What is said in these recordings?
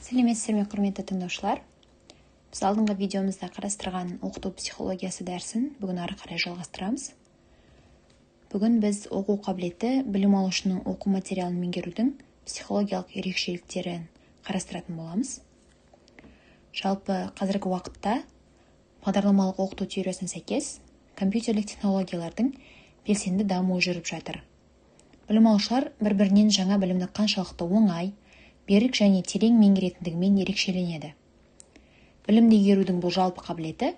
Сәлеметсіздер ме, құрметті тыңдаушылар? Біз алдыңғы видеомызда қарастырған оқыту психологиясы дәрісін бүгін ары қарай жалғастырамыз. Бүгін біз оқу қабілеті білім алушының оқу материалын меңгерудің психологиялық ерекшеліктерін қарастыратын боламыз. Жалпы қазіргі уақытта бағдарламалық оқыту теориясына сәйкес компьютерлік технологиялардың белсенді дамуы жүріп жатыр. Білім алушылар бір-бірінен жаңа білімді қаншалықты оңай, берік және терең меңгеретіндігімен ерекшеленеді. Білімді игерудің бұл жалпы қабілеті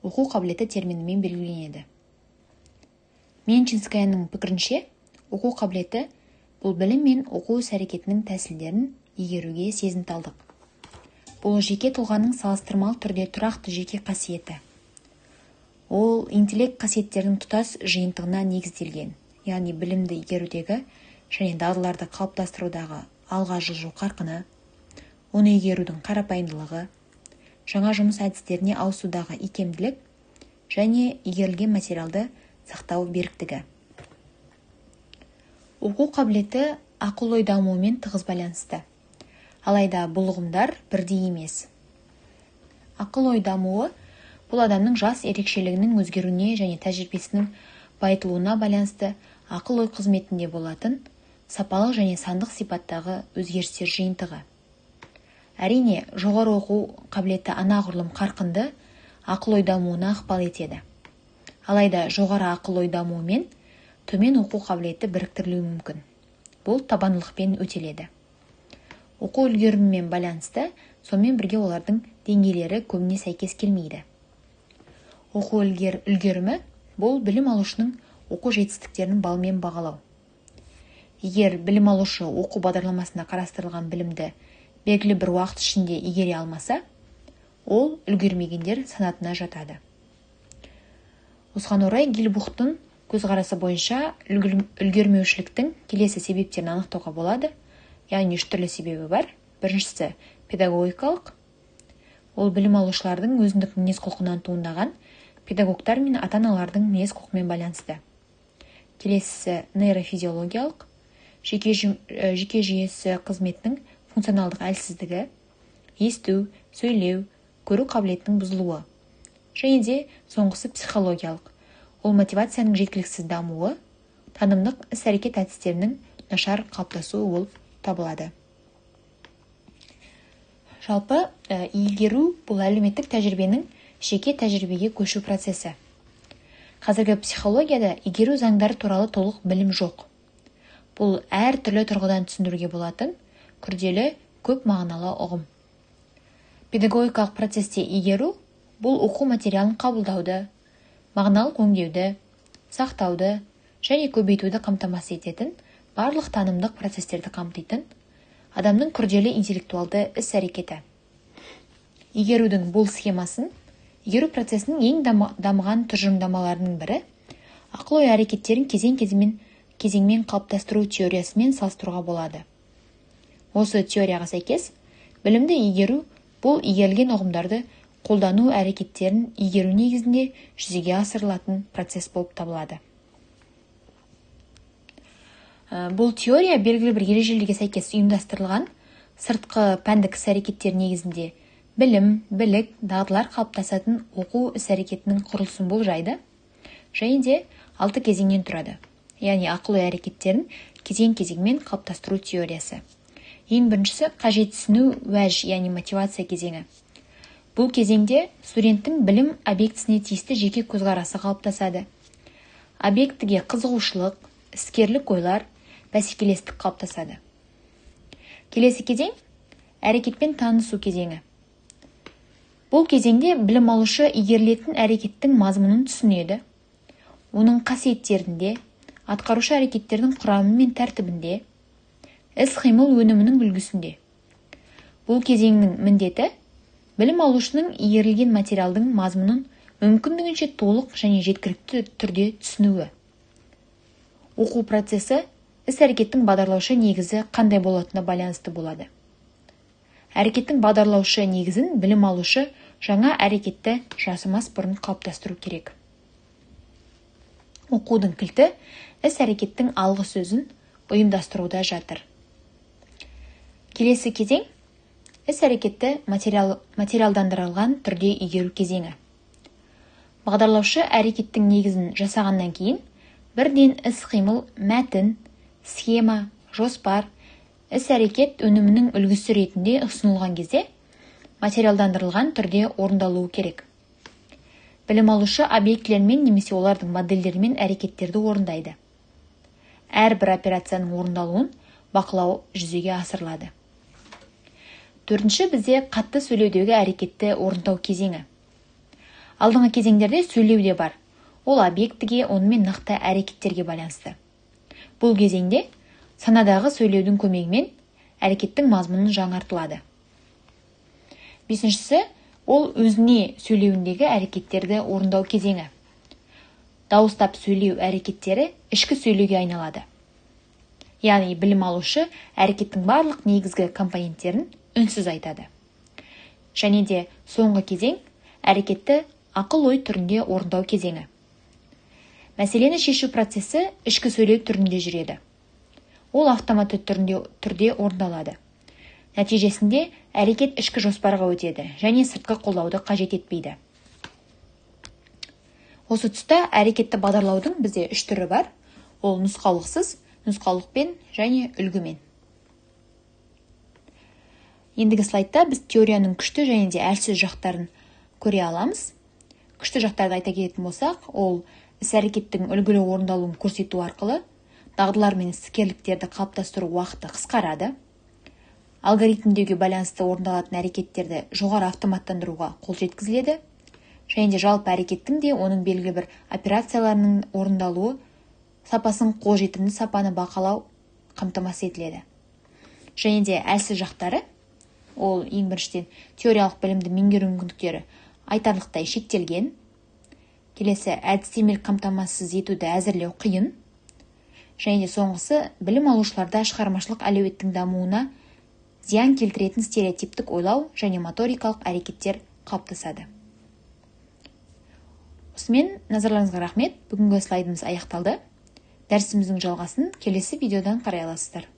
оқу қабілеті терминімен белгіленеді. Менчинскаяның пікірінше, оқу қабілеті бұл білім мен оқу іс-әрекетінің тәсілдерін игеруге сезімталдық. Бұл жеке тұлғаның салыстырмалы түрде тұрақты жеке қасиеті. Ол интеллект қасиеттерінің тұтас жиынтығына негізделген, яғни білімді игерудегі және дағдыларды қалыптастырудағы алға жылжу қарқыны, оны игерудің қарапайымдылығы, жаңа жұмыс әдістеріне ауысудағы икемділік және игерілген материалды сақтау беріктігі. Оқу қабілеті ақыл-ой дамуымен тығыз байланысты. Алайда бұл ұғымдар бірдей емес. Ақыл-ой дамуы бұл адамның жас ерекшелігінің өзгеруіне және тәжірибесінің байытылуына байланысты ақыл-ой қызметінде болатын сапалық және сандық сипаттағы өзгерістер жиынтығы. Әрине, жоғары оқу қабілеті анағұрлым қарқынды ақыл-ой дамуына ықпал етеді. Алайда жоғары ақыл-ой дамуымен төмен оқу қабілеті біріктірілуі мүмкін. Бұл табандылықпен өтеледі. Оқу үлгерімімен байланысты, сонымен бірге олардың деңгейлері көбіне сәйкес келмейді. Оқу үлгерімі бұл білім алушының оқу жетістіктерін балмен бағалау. Егер білім алушы оқу бағдарламасында қарастырылған білімді белгілі бір уақыт ішінде игере алмаса, ол үлгермегендер санатына жатады. Осыған орай Гильбухтың көзқарасы бойынша үлгермеушіліктің келесі себептерін анықтауға болады. Яғни 3 түрлі себебі бар. Біріншісі педагогикалық. Ол білім алушылардың өзіндік мінез-құлқынан туындаған, педагогтар мен ата-аналардың мінез-құлқымен байланысты. Келесісі нейрофизиологиялық. Жеке жүйесі қызметінің функционалдық әлсіздігі, есту, сөйлеу, көру қабілетінің бұзылуы. Және де соңғысы психологиялық. Ол мотивацияның жеткіліксіз дамуы, танымдық іс-әрекет әдістерінің нашар қалыптасуы болып табылады. Жалпы, игеру бұл әлеуметтік тәжірибенің жеке тәжірибеге көшу процесі. Қазіргі психологияда игеру заңдары туралы толық білім жоқ. Бұл әр түрлі тұрғыдан түсіндіруге болатын күрделі, көп мағыналы ұғым. Педагогикалық процесте игеру бұл оқу материалын қабылдауды, мағыналық өңдеуді, сақтауды және көбейтуді қамтамасыз ететін барлық танымдық процестерді қамтитын адамның күрделі интеллектуалды іс-әрекеті. Игерудің бұл схемасын игеру процесінің ең дамыған тұжырымдамаларының бірі ақыл-ой әрекеттерін кезеңмен қалыптастыру теориясымен салыстыруға болады. Осы теорияға сәйкес, білімді игеру бұл игерілген ұғымдарды қолдану әрекеттерін игеру негізінде жүзеге асырылатын процесс болып табылады. Бұл теория белгілі бір ережелерге сәйкес ұйымдастырылған сыртқы пәндік іс-әрекеттер негізінде білім, білік, дағдылар қалыптасатын оқу іс-әрекетінің құрылысын болжайды және де 6 кезеңнен тұрады. Яғни ақыл-ой әрекеттерін кезең-кезеңмен қалыптастыру теориясы. Ең біріншісі қажет түсіну уәж, яғни мотивация кезеңі. Бұл кезеңде студенттің білім объектісіне тиісті жеке көзқарасы қалыптасады. Объектіге қызығушылық, іскерлік ойлар, бәсекелестік қалыптасады. Келесі кезең әрекетпен танысу кезеңі. Бұл кезеңде білім алушы игерілетін әрекеттің мазмұнын түсінеді. Оның қасиеттерінде, атқарушы әрекеттердің құрамы мен тәртібінде, іс-қимыл өнімінің үлгісінде. Бұл кезеңнің міндеті білім алушының игерілген материалдың мазмұнын мүмкіндігінше толық және жеткілікті түрде түсінуі. Оқу процесі іс-әрекеттің бағдарлаушы негізі қандай болатынына байланысты болады. Әрекеттің бағдарлаушы негізін білім алушы жаңа әрекетті жасамас бұрын қалыптастыру керек. Оқудың кілті іс-әрекеттің алғы сөзін ұйымдастыруда жатыр. Келесі кезең Іс-әрекетті материалдандырылған түрде игеру кезеңі. Бағдарлаушы әрекеттің негізін жасағаннан кейін, бірден іс-қимыл, мәтін, схема, жоспар, іс-әрекет өнімінің үлгісі ретінде ұсынылған кезде материалдандырылған түрде орындалуы керек. Білім алушы объектілермен немесе олардың модельдерімен әрекеттерді орындайды. Әрбір операцияның орындалуын бақылау жүзеге асырылады. Төртінші, бізде қатты сөйлеудегі әрекетті орындау кезеңі. Алдыңғы кезеңдерде сөйлеу де бар. Ол объектіге, онымен нақты әрекеттерге байланысты. Бұл кезеңде санадағы сөйлеудің көмегімен әрекеттің мазмұнын жаңартылады. Бесіншісі, ол өзіне сөйлеуіндегі әрекеттерді орындау кезеңі. Дауыстап сөйлеу әрекеттері ішкі сөйлеуге айналады. Яғни білім алушы әрекеттің барлық негізгі компоненттерін үнсіз айтады. Және де соңғы кезең әрекетті ақыл-ой түрінде орындау кезеңі. Мәселені шешу процесі ішкі сөйлеу түрінде жүреді. Ол автоматты түрде орындалады. Нәтижесінде әрекет ішкі жоспарға өтеді және сыртқы қолдауды қажет етпейді. Осы тұста әрекетті бағдарлаудың бізде 3 түрі бар. Ол нұсқаулықсыз, нұсқаулықпен және үлгімен. Ендігі слайдта біз теорияның күшті және де әлсіз жақтарын көре аламыз. Күшті жақтарды айта кететін болсақ, ол іс-әрекеттің үлгілі орындалуын көрсету арқылы дағдылар мен іскерліктерді қалыптастыру уақыты қысқарады. Алгоритмдеуге байланысты орындалатын әрекеттерді жоғары автоматтандыруға қол жеткізіледі. Және де жалпы әрекеттің де оның белгілі бір операцияларының орындалуы сапасын қолжетімді сапаны бақылау қамтамасыз етіледі. Және де әлсіз жақтары, ол ең біріншіден теориялық білімді меңгеру мүмкіндіктері айтарлықтай шектелген. Келесі, әдістемелік қамтамасыз етуді әзірлеу қиын. Және де соңғысы, білім алушыларда шығармашылық әлеуеттің дамуына зиян келтіретін стереотиптік ойлау және моторикалық әрекеттер қалыптасады. Осымен назарларыңызға рахмет. Бүгінгі слайдымыз аяқталды. Дәрісіміздің жалғасын келесі видеодан қарай аласыздар.